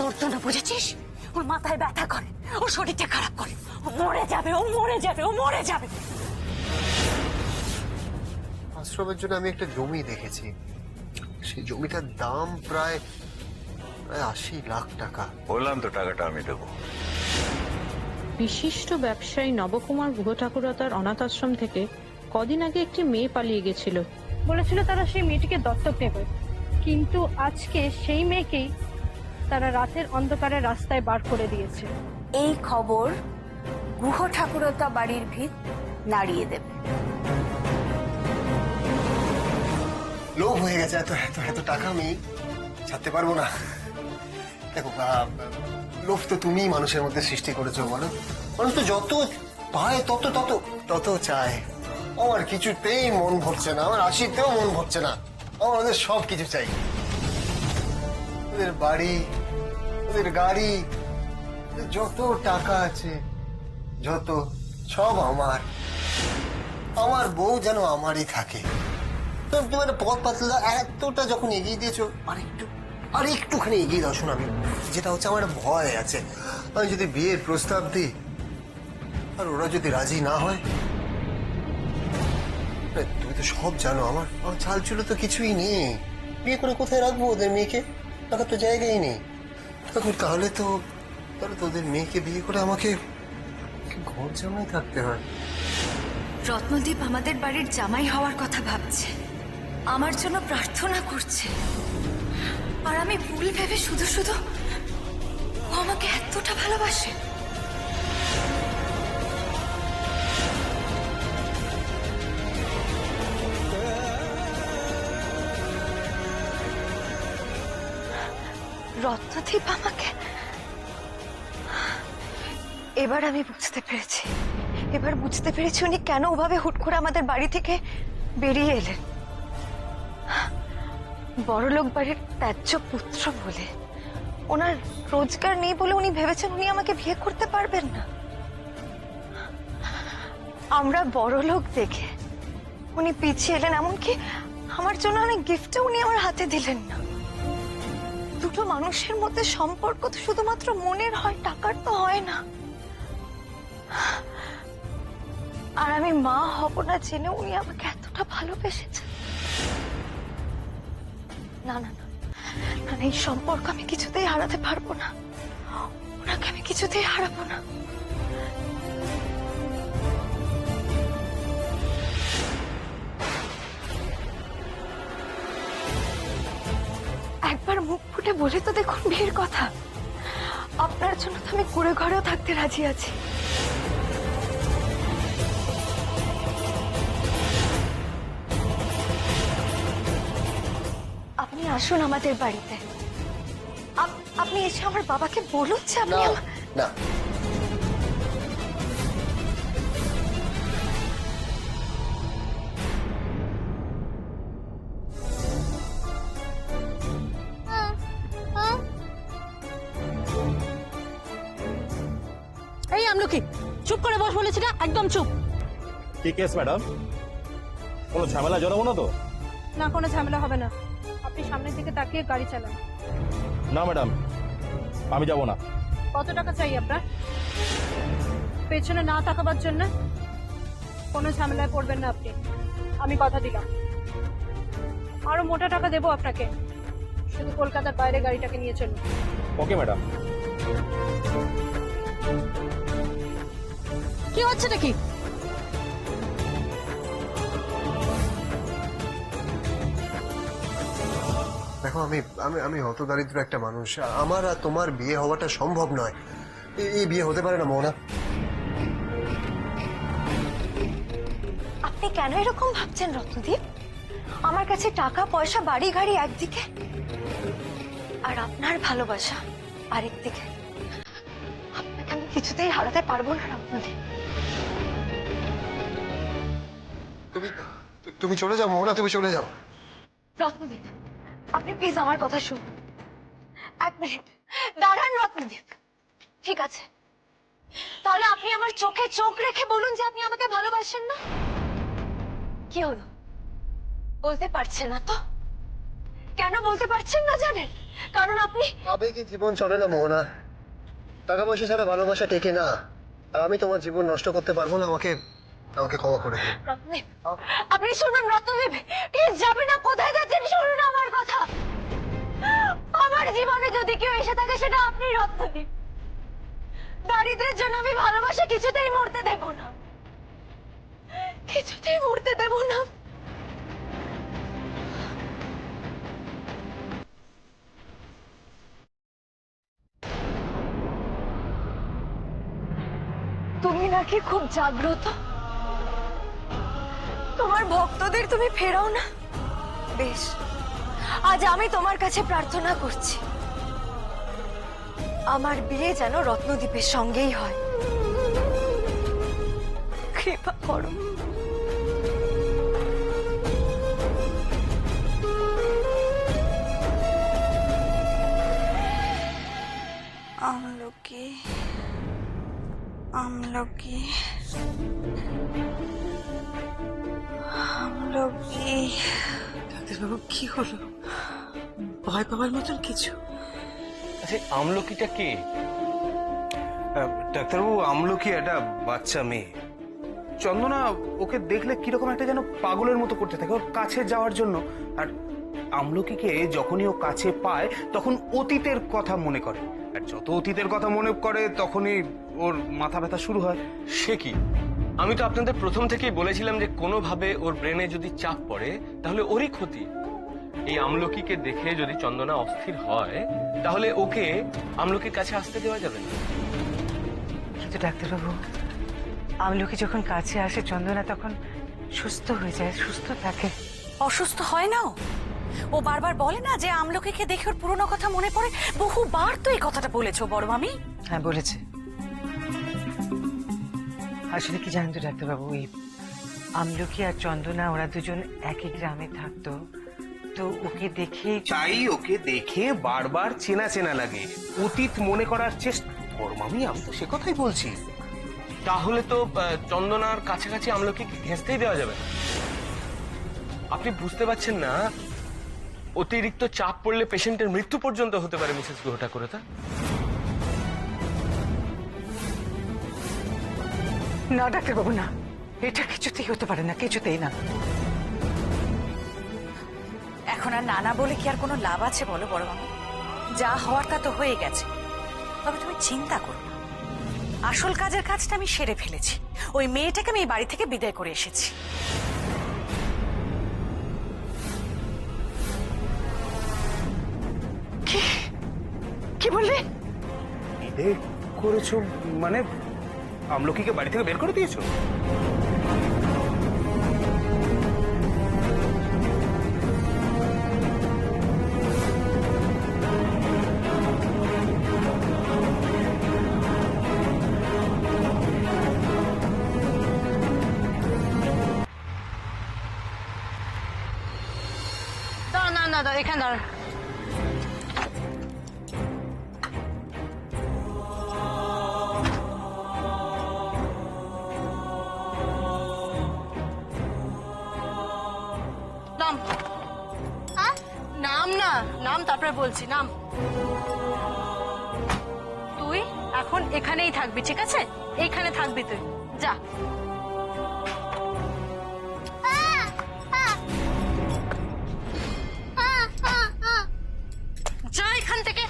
তোর জন্য বুঝেছিস? ওর মাথায় ব্যথা করে, ওর শরীরটা খারাপ করে, ও মরে যাবে, ও মরে যাবে, ও মরে যাবে। আশ্রমের জন্য আমি একটা জমি দেখেছি, সেই জমিটার দাম প্রায় 80 লাখ টাকা। বললাম তো টাকাটা আমি দেবো। বিশিষ্ট ব্যবসায়ী নবকুমার গুহ ঠাকুরতার অনাথ আশ্রম থেকে কদিন আগে একটি মেয়ে পালিয়ে গেছিল। বলেছিল তারা সেই মেয়েটিকে দত্তক নেবে, কিন্তু আজকে সেই মেয়েকেই তারা রাতের অন্ধকারে রাস্তায় বার করে দিয়েছে। এই খবর গুহ ঠাকুরতা বাড়ির ভিত নাড়িয়ে দেবে। লোভ হয়ে গেছে, এত এত এত টাকা আমি ছাড়তে পারবো না। দেখো লোভ তো তুমিই মানুষের মধ্যে সৃষ্টি করেছো, বলো। মানুষ তো যত পায় তত তত তত চায়। আমার কিছুতেই মন ভরছে না, আমার আশিতেও মন ভরছে না। আমার ওদের সব কিছু চাই, ওদের বাড়ি, ওদের গাড়ি, যত টাকা আছে যত, সব আমার। আমার বউ যেন আমারই থাকে। তোমার পথ পাতলা এতটা যখন এগিয়ে দিয়েছো, আর একটুখানি এগিয়ে দাও। শোনো, আমি যেটা হচ্ছে, আমার একটা ভয় আছে, আমি যদি বিয়ের প্রস্তাব দিই আর ওরা যদি রাজি না হয়। তুমি তো সব জানো, আমার চাল চুলো তো কিছুই নেই। বিয়ে করে কোথায় রাখবো ওদের মেয়েকে? রাখার তো জায়গাই নেই। তাহলে তো ওদের মেয়েকে বিয়ে করে আমাকে ঘর জামাই থাকতে হয়। রত্নদীপ আমাদের বাড়ির জামাই হওয়ার কথা ভাবছে, আমার জন্য প্রার্থনা করছে, আর আমি ভুল ভেবে শুধু শুধু ও আমাকে এতটা ভালোবাসে। রত্নদীপ আমাকে, এবার আমি বুঝতে পেরেছি, উনি কেন ওভাবে হুট করে আমাদের বাড়ি থেকে বেরিয়ে এলেন। বড়লোক বাড়ির ত্যায্য পুত্র বলে, ওনার রোজগার নেই বলে উনি ভেবেছেন উনি আমাকে বিয়ে করতে পারবেন না। আমরা বড়লোক দেখে উনি পিছিয়ে এলেন, এমনকি আমার জন্য অনেক গিফটও উনি আমার হাতে দিলেন না। দুটো মানুষের মধ্যে সম্পর্ক তো শুধুমাত্র মনের হয়, টাকার তো হয় না। আর আমি মা হব না জেনে উনি আমাকে এতটা ভালোবেসেছেন। না না না, এই সম্পর্ক আমি কিছুতেই হারাতে পারবো না, ওনাকে আমি কিছুতেই হারাবো না। একবার মুখ ফুটে বলে তো দেখুন বিয়ের কথা। আপনার জন্য তো আমি কুড়ে ঘরেও থাকতে রাজি আছি। আপনি আসুন আমাদের বাড়িতে, আপনি এসে আমার বাবাকে বলুন যে আপনি না, এই আমলকি, চুপ করে বস বলেছি না, একদম চুপ। কি কেস ম্যাডাম? কোনো ঝামেলা জড়াবো না তো? না, কোনো ঝামেলা হবে না। আপনি সামনের দিকে তাকিয়ে গাড়ি চালান। না ম্যাডাম, আমি যাব না। কত টাকা চাই আপনার? পেছনে না তাকাবার জন্য। কোনো ঝামেলায় পড়বেন না আপনি, আমি কথা দিলাম। আরো মোটা টাকা দেবো আপনাকে, শুধু কলকাতার বাইরে গাড়িটাকে নিয়ে চলুন। Okay madam. কি হচ্ছে নাকি? দেখো, আমি অত দারিদ্র একটা মানুষ, আমার আর তোমার বিয়ে হওয়াটা সম্ভব নয়। এই বিয়ে হতে পারে না মোহনা। আপনি কেন এরকম ভাবছেন রত্নদীপ? আমার কাছে টাকা পয়সা বাড়ি গাড়ি একদিকে, আর আপনার ভালোবাসা আরেকদিকে। আপনাকে আমি কিছুতেই হারাতে পারবো না রত্নদীপ। তুমি চলে যাও মোহনা, তুমি চলে যাও। রত্নদীপ, আপনি প্লিজ আমার কথা শুনুন। এক মিনিট দাঁড়ান রত্নদীপ। ঠিক আছে, তাহলে আপনি আমার চোখে চোখ রেখে বলুন যে আপনি আমাকে ভালোবাসেন না। কি হলো, বলতে পারছেন না তো? কেন বলতে পারছেন না জানেন? কারণ আপনি আবেগে জীবন চলে না মোহনা, টাকা পয়সা ছাড়া ভালোবাসা টেকে না। আর আমি তোমার জীবন নষ্ট করতে পারবো না, আমাকে আমাকে ক্ষমা করে দিন। রত্নদীপ, আপনি শুনুন রত্নদীপ, প্লিজ যাবেন না, কোথায় যাচ্ছেন শুনুন আমার কথা। আমার জীবনে যদি কেউ এসে থাকে সেটা আপনি রত্নদীপ। দারিদ্রের জন্য আমি ভালোবাসা কিছুতেই মরতে দেব না, কিছুতেই মরতে দেব না। তুমি নাকি খুব জাগ্রত, তোমার ভক্তদের তুমি ফেরাও না। বেশ, আজ আমি তোমার কাছে প্রার্থনা করছি, আমার বিয়ে যেন রত্নদ্বীপের সঙ্গেই হয়। কৃপা করো। আমলকি আমলকি আমলকি। ডাক্তারবাবু কি হলো? ভয় পাওয়ার মতন কিছু? আচ্ছা আমলকিটা কে? ডাক্তারবাবু, আমলকি একটা বাচ্চা মেয়ে। চন্দনা ওকে দেখলে কিরকম একটা যেন পাগলের মতো করতে থাকে ওর কাছে যাওয়ার জন্য। আর আমলকিকে যখনই ও কাছে পায় তখন অতীতের কথা মনে করে, আর যত অতীতের কথা মনে করে তখনই ওর মাথা ব্যথা শুরু হয়। সে কি? আমি তো আপনাদের প্রথম থেকেই বলেছিলাম যে কোনোভাবে ওর ব্রেনে যদি চাপ পড়ে তাহলে ওরই ক্ষতি। এই আমলকিকে দেখে যদি চন্দনা অস্থির হয় তাহলে ওকে আমলকির কাছে আসতে দেওয়া যাবে না। কিন্তু ডাক্তারবাবু, আমলকি যখন কাছে আসে চন্দনা তখন সুস্থ হয়ে যায়, সুস্থ থাকে। অসুস্থ হয় না ও। ও বারবার বলে না যে আমলকিকে দেখে ওর পুরনো কথা মনে পড়ে। বহুবার তো এই কথাটা বলেছো বড় মামি। হ্যাঁ বলেছে। আসলে কি জানেন তো ডাক্তারবাবু, এই আমলকি আর চন্দনা ওরা দুজন একই গ্রামে থাকতো, তো ওকে দেখেই তাই ওকে দেখে বারবার চেনা চেনা লাগে, অতীত মনে করার চেষ্টা। ওর মামি, আমি তো সে কথাই বলছি। তাহলে তো চন্দনার কাছাকাছি আমলকিকে ঘেঁচতেই দেওয়া যাবে না। আপনি বুঝতে পারছেন না অতিরিক্ত চাপ পড়লে পেশেন্টের মৃত্যু পর্যন্ত হতে পারে মিসেস গ্রহ ঠাকুরতা। না ডাক্তারবাবু না, এটা কিছুতেই হতে পারে না, কিছুতেই না। এখন আর নানা বলে কি আর কোনো লাভ আছে বলো বড় মামি? যা হওয়ার তা তো হয়ে গেছে। তবে তুমি চিন্তা করো না, আসল কাজের কাজটা আমি সেরে ফেলেছি। ওই মেয়েটাকে আমি এই বাড়ি থেকে বিদায় করে এসেছি। কি বললে? বিয়ে করেছো মানে আমলকিকে বাড়ি থেকে বের করে দিয়েছো? না না এখানে দাঁড়ান। নাম নাম না, নাম তারপরে বলছি। নাম। তুই এখন এখানেই থাকবি, ঠিক আছে? এইখানে থাকবি তুই, যা। যা এখান থেকে।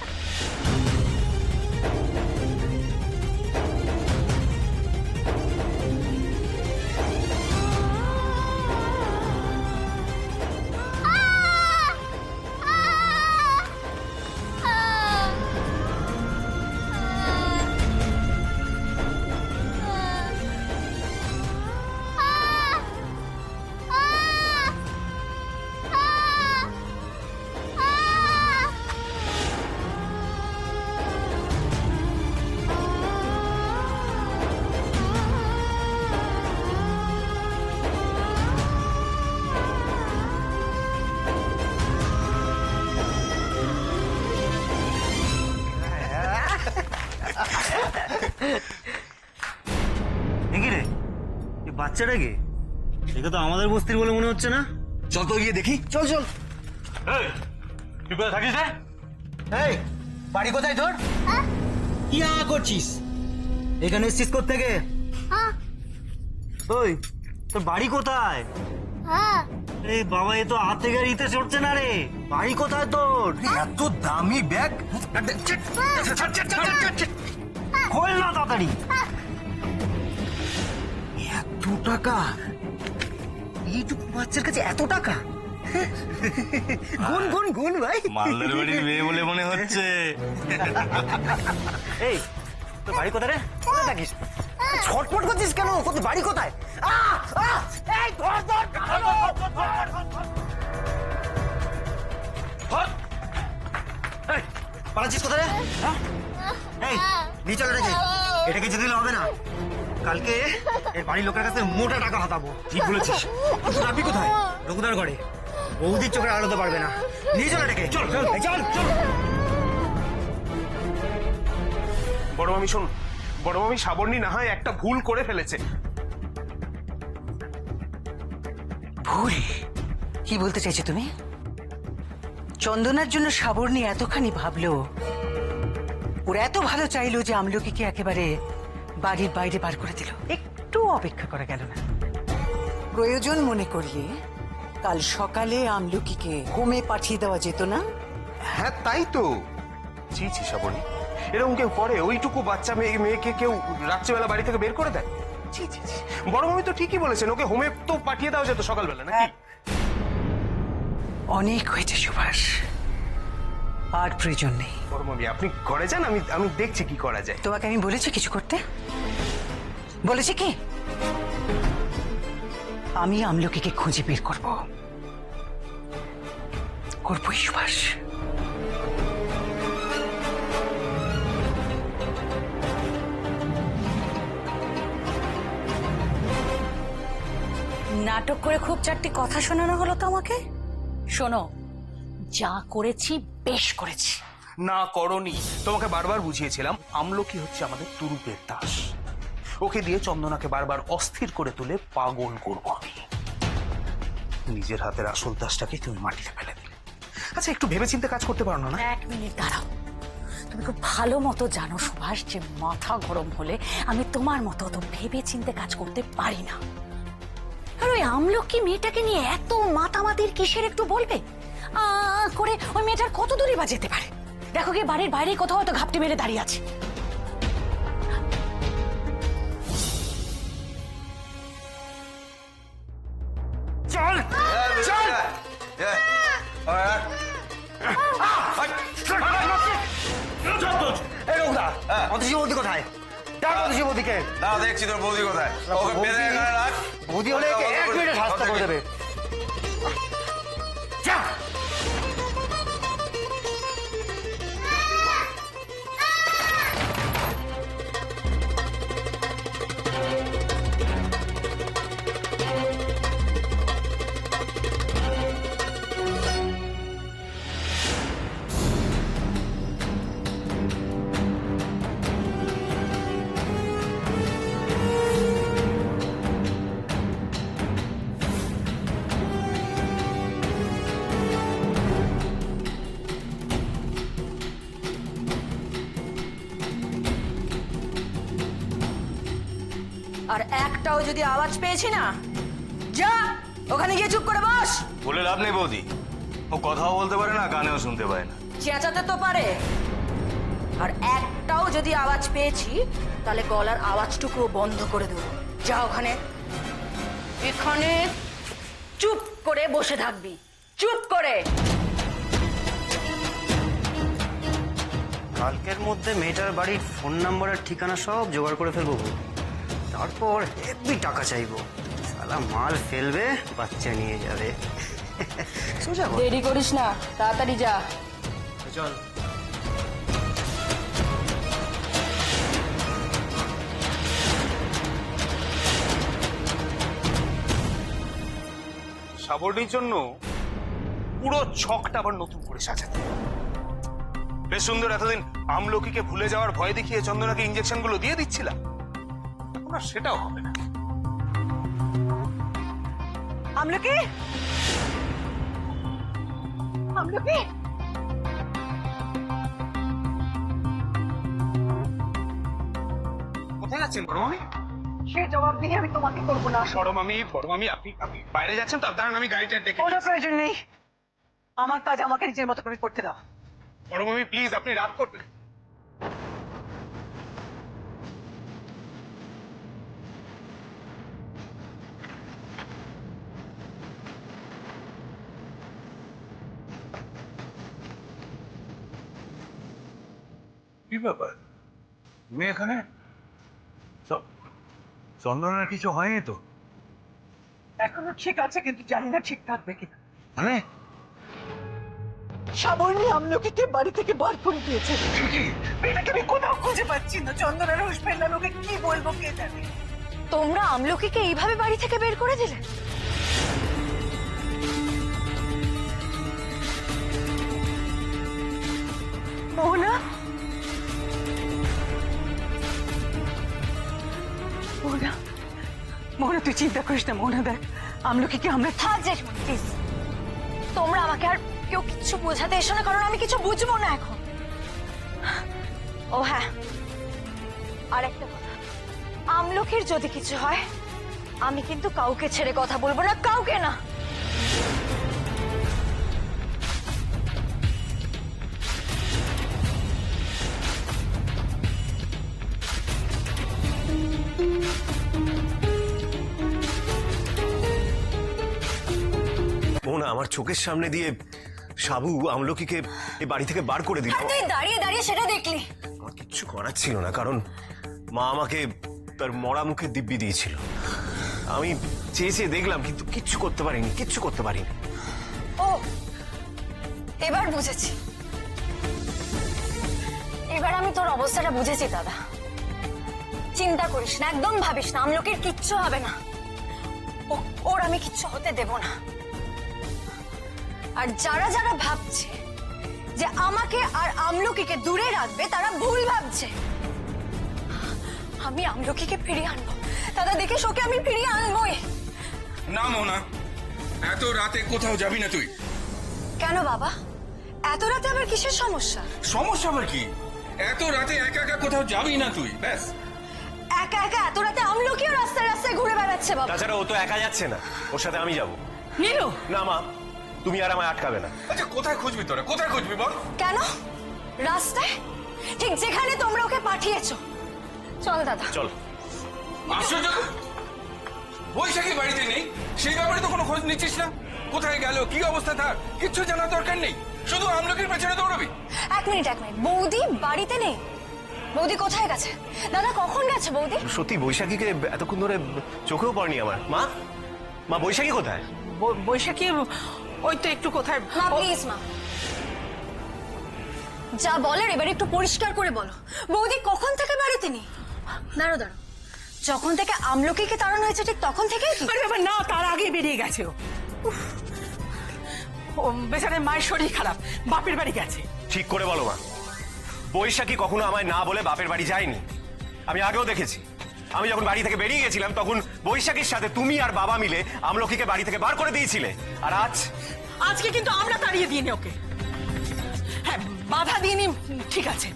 রে এই বাচ্চাটা কে? এটা তো আমাদের বস্তির বলে মনে হচ্ছে না। চল তো গিয়ে দেখি। চল চল। তুই কোথায় থাকিস রে? এই বাড়ি কোথায় তোর? কি করছিস এখানে? এসছিস কোত্থেকে? ওই তোর বাড়ি কোথায়? এই বাবা, এ তো হাত থেকে ইতে চড়ছে না রে। বাড়ি কোথায় তোর? এত দামি ব্যাগ, খোল না তাড়াতাড়ি। এত টাকা? এইটুকু বাচ্চার কাছে এত টাকা? গুন গুন গুন ভাই, মালদার বাড়ির মেয়ে বলে মনে হচ্ছে। এই তোর বাড়ি কোথায় রে? কোথায় থাকিস? ছটফট করছিস কেন? কোথায় বাড়ি কোথায়? এই ধর ধর, পালাচ্ছিস কোথায় রে? এই নিয়ে চলে রেখে, এটা কিছু দিলে হবে না। কালকে এর বাড়ির লোকের কাছে মোটা টাকা হাতাবো। ঠিক বলেছিস। আপনি কোথায়? রঘুদার ঘরে। বৌদির চোখের আলোতে পারবে না। নিয়ে চলে রেখে, চল চল চল চল। বড় মামি শোন, বড় মামি সাবর্ণী না হয় একটা ভুল করে ফেলেছে। ভুল? কি বলতে চাইছো তুমি? চন্দনার জন্য সাবর্ণী এতখানি ভাবলো, ওরা এত ভালো চাইলো যে আমলকিকে একেবারে বাড়ির বাইরে বার করে দিল। একটু অপেক্ষা করা গেল না? প্রয়োজন মনে করলে কাল সকালে আমলকিকে হোমে পাঠিয়ে দেওয়া যেত না? হ্যাঁ তাই তো। ছি ছি সাবর্ণী, এরকম কেউ করে? ওইটুকু বাচ্চা মেয়েকে কেউ রাত্রিবেলা বাড়ি থেকে বের করে দেয়? ছি ছি ছি। বড় মামি তো ঠিকই বলেছেন, ওকে হোমে তো পাঠিয়ে দেওয়া যেত সকালবেলা, নাকি? অনেক হয়েছে সুভাষ, আর প্রয়োজন নেই। বড় মামি আপনি ঘরে যান, আমি দেখছি কি করা যায়। তোমাকে আমি বলেছি কিছু করতে? বলেছি কি? আমি আমলকিকে খুঁজে বের করব, করবই সুভাষ। নাটক করে খুব চারটি কথা শোনানো হলো তো আমাকে। শোনো, যা করেছি বেশ করেছি। না করনি, তোমাকে বারবার বুঝিয়েছিলাম আমলকি হচ্ছে আমাদের তুরুপের দাস। ওকে দিয়ে চন্দনাকে বারবার অস্থির করে তুলে পাগল করবো আমি। নিজের হাতের আসল দাসটাকে তুমি মাটিতে ফেলে দিলে। আচ্ছা একটু ভেবেচিন্তে কাজ করতে পারো না? এক মিনিট দাঁড়াও, তুমি খুব ভালো মতো জানো সুভাষ যে মাথা গরম হলে আমি তোমার মতো অত ভেবে চিন্তে কাজ করতে পারি না। আর ওই আমলকি মেয়েটাকে নিয়ে এত মাতামাতির কিসের একটু বলবে? করে ওই মেয়েটার কত দূরে বা যেতে পারে? দেখো কি বাড়ির বাইরে কোথাও হয়তো ঘাপটি মেরে দাঁড়িয়ে আছে। চল চল। বৌদি কোথায়? ডাক বৌদিকে। না দেখছি তোর বৌদি কোথায়। ওকে বেঁধে এখানে রাখ। বৌদি হলে একে 1 মিনিটে শাস্তি করে দেবে। যা। আর একটাও যদি আওয়াজ পেয়েছি না, যা ওখানে গিয়ে চুপ করে বস। বলে লাভ নেই বৌদি, ও কথাও বলতে পারে না, গানেও শুনতে পায় না। চেঁচাতে তো পারে, আর একটাও যদি আওয়াজ পেয়েছি তাহলে গলার আওয়াজটুকু বন্ধ করে দেবো। যা ওখানে, এখানে চুপ করে বসে থাকবি, চুপ করে। কালকের মধ্যে মেয়েটার বাড়ির ফোন নাম্বার আর ঠিকানা সব জোগাড় করে ফেলবো, তারপর হেভি টাকা চাইবো। শালা মাল ফেলবে, বাচ্চা নিয়ে যাবে। সোজা কথা। দেরি করিস না, তাড়াতাড়ি যা। চল। সাবর্ণীর জন্য পুরো ছকটা আবার নতুন করে সাজাতে। বেশ সুন্দর, এতদিন আমলকিকে ভুলে যাওয়ার ভয় দেখিয়ে চন্দনাকে ইঞ্জেকশন গুলো দিয়ে দিচ্ছিলাম, এখন আর সেটাও হবে না। আমলকি, আমলকি, যাচ্ছেন বড় মামি? সে জবাব দিয়ে আমি তোমাকে করবো না। বড় মামি আপনি আপনি বাইরে যাচ্ছেন তো, দাঁড়ান আমি গাড়িটা ডেকে। কোনো প্রয়োজন নেই, আমার কাজ আমাকে নিজের মতো করে করতে দাও। বড় মামি প্লিজ, আপনি রাগ করবেন। কি ব্যাপার, তুমি এখানে? চন্দনের কিছু হয়নি তো? এখনো ঠিক আছে, কিন্তু জানি না ঠিক থাকবে কিনা। মানে সাবর্ণী আমলকিকে বাড়ি থেকে বার করে দিয়েছে। মেয়েটাকে আমি কোথাও খুঁজে পাচ্ছি না। চন্দনের হুঁশ ফেললাম, ওকে কি বলবো কে জানে। তোমরা আমলকিকে এইভাবে বাড়ি থেকে বের করে দিলে? মোহনা, মোহনা, মোহনা তুই চিন্তা করিস না। মোহনা দেখ, আমলকিকে আমরা থাক জেঠমনি প্লিজ, তোমরা আমাকে আর কেউ কিছু বোঝাতে এসো না, কারণ আমি কিছু বুঝবো না এখন। ও হ্যাঁ, আর একটা কথা, আমলকির যদি কিছু হয় আমি কিন্তু কাউকে ছেড়ে কথা বলবো না, কাউকে না। মোহনা, আমার চোখের সামনে দিয়ে সাবু আমলকিকে এই বাড়ি থেকে বার করে দিল। আর তুই দাঁড়িয়ে দাঁড়িয়ে সেটা দেখলি? আমার কিচ্ছু করার ছিল না, কারণ মা আমাকে তার মরা মুখে দিব্যি দিয়েছিল। আমি চেয়ে চেয়ে দেখলাম, কিন্তু কিচ্ছু করতে পারিনি, কিচ্ছু করতে পারিনি। ও, এবার বুঝেছি, এবার আমি তোর অবস্থাটা বুঝেছি দাদা। চিন্তা করিস না, একদম ভাবিস না, আমলকির কিচ্ছু হবে না। ওর আমি কিচ্ছু হতে দেব না। আর যারা যারা ভাবছে যে আমাকে আর আমলকিকে দূরে রাখবে, তারা ভুল ভাবছে। আমি আমলকিকে ফিরিয়ে আনবো দাদা, দেখে ওকে আমি ফিরিয়ে আনবোই। না মোনা, এত রাতে কোথাও যাবি না তুই। কেন বাবা, এত রাতে আবার কিসের সমস্যা? সমস্যা আবার কি? এত রাতে একা একা কোথাও যাবি না তুই, ব্যাস। একা একা এত রাতে আমলকিও রাস্তায় রাস্তায় ঘুরে বেড়াচ্ছে বাবা। তাছাড়া ও তো একা যাচ্ছে না, ওর সাথে আমি যাব। নীলু, না মা, তুমি আর আমায় আটকাবে না। আচ্ছা কোথায় খুঁজবি তোরা, কোথায় খুঁজবি বল? কেন? রাস্তায়, ঠিক যেখানে তোমরা ওকে পাঠিয়েছো। চল দাদা চল। আশ্চর্য, বৈশাখী বাড়িতে নেই, সেই ব্যাপারে তো কোনো খোঁজ নিচ্ছিস না। কোথায় গেল, কি অবস্থা তার, কিচ্ছু জানার দরকার নেই, শুধু আমলকির পেছনে দৌড়াবি। এক মিনিট, বৌদি বাড়িতে নেই? বৌদি কোথায় গেছে দাদা, কখন গেছে বৌদি? সত্যি বৈশাখীকে এতক্ষণ ধরে চোখেও পড়েনি আমার। মা, মা বৈশাখী কোথায়? বৈশাখী ওই তো একটু কোথায়। মা প্লিজ মা, যা বলার এবার একটু পরিষ্কার করে বলো। বৌদি কখন থেকে বাড়িতে নেই? দাঁড়ো দাঁড়ো, যখন থেকে আমলকিকে তাড়ানো হয়েছে ঠিক তখন থেকেই কি? আরে বাবা না, তার আগে বেরিয়ে গেছে ও। উফ, ও বেচারে মায়ের শরীর খারাপ, বাপের বাড়ি গেছে। ঠিক করে বলো মা, বৈশাখী কখনো আমায় না বলে বাপের বাড়ি যায়নি। আমি আগেও দেখেছি, আমি যখন বাড়ি থেকে বেরিয়ে গেছিলাম তখন বৈশাখীর সাথে তুমি আর বাবা মিলে আমলকিকে বাড়ি থেকে বার করে দিয়েছিলে। আর আজকে কিন্তু আমরা তাড়িয়ে দিইনি ওকে। হ্যাঁ, বাধা দিইনি ঠিক আছে,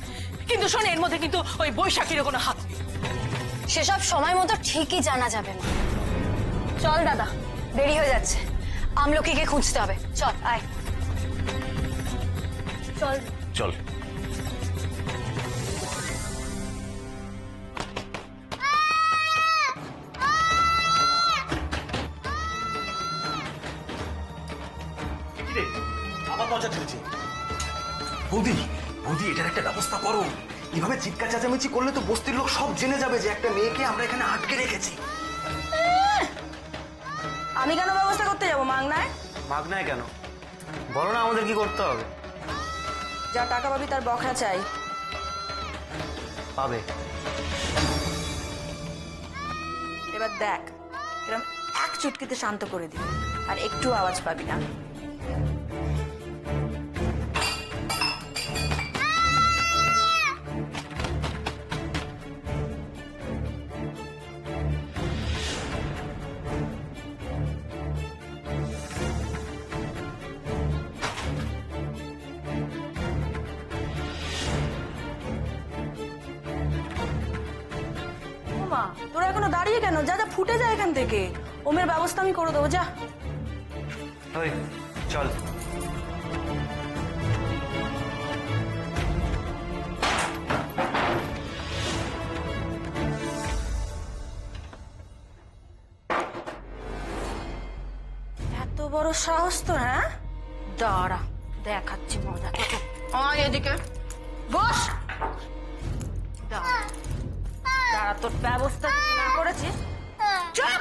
কিন্তু শোনে এর মধ্যে কিন্তু ওই বৈশাখীর কোনো হাত নেই। সেসব সময় মতো ঠিকই জানা যাবে না। চল দাদা, দেরি হয়ে যাচ্ছে, আমলকিকে খুঁজতে হবে। চল আয়, চল চল। আবার মজা চলছে। বৌদি, বৌদি এটার একটা ব্যবস্থা করো। এভাবে চিৎকার চেঁচামেচি করলে তো বস্তির লোক সব জেনে যাবে যে একটা মেয়েকে আমরা এখানে আটকে রেখেছি। আমি কেন ব্যবস্থা করতে যাবো মাগনায়? মাগনায় কেন? বলো না আমাদের কি করতে হবে। যা টাকা পাবি তার বখরা চাই। পাবে। এবার দেখ, এরকম এক চুটকিতে শান্ত করে দিবি, আর একটু আওয়াজ পাবি না। মা, তোরা এখনো দাঁড়িয়ে কেন? যা যা ফুটে যায় এখান থেকে। ওমের ব্যবস্থা আমি করে দেবো, যা। ওই চল। এত বড় সাহস তো, হ্যাঁ? দাঁড়া, দেখাচ্ছি মজা। আয় এদিকে বস। দাঁড়া দাঁড়া, তোর ব্যবস্থা কিছু না করেছিস? চুপ!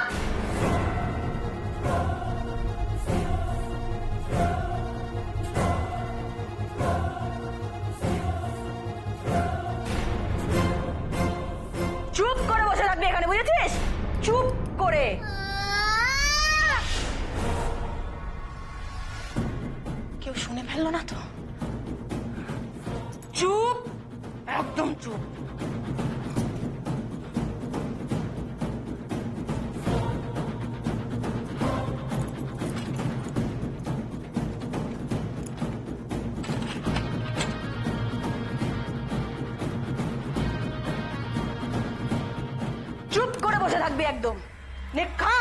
চুপ করে বসে থাকবি এখানে, বুঝেছিস? চুপ করে। কেউ শুনে ফেললো না তো? চুপ, একদম চুপ। চুপ করে বসে থাকবি একদম। নে খা।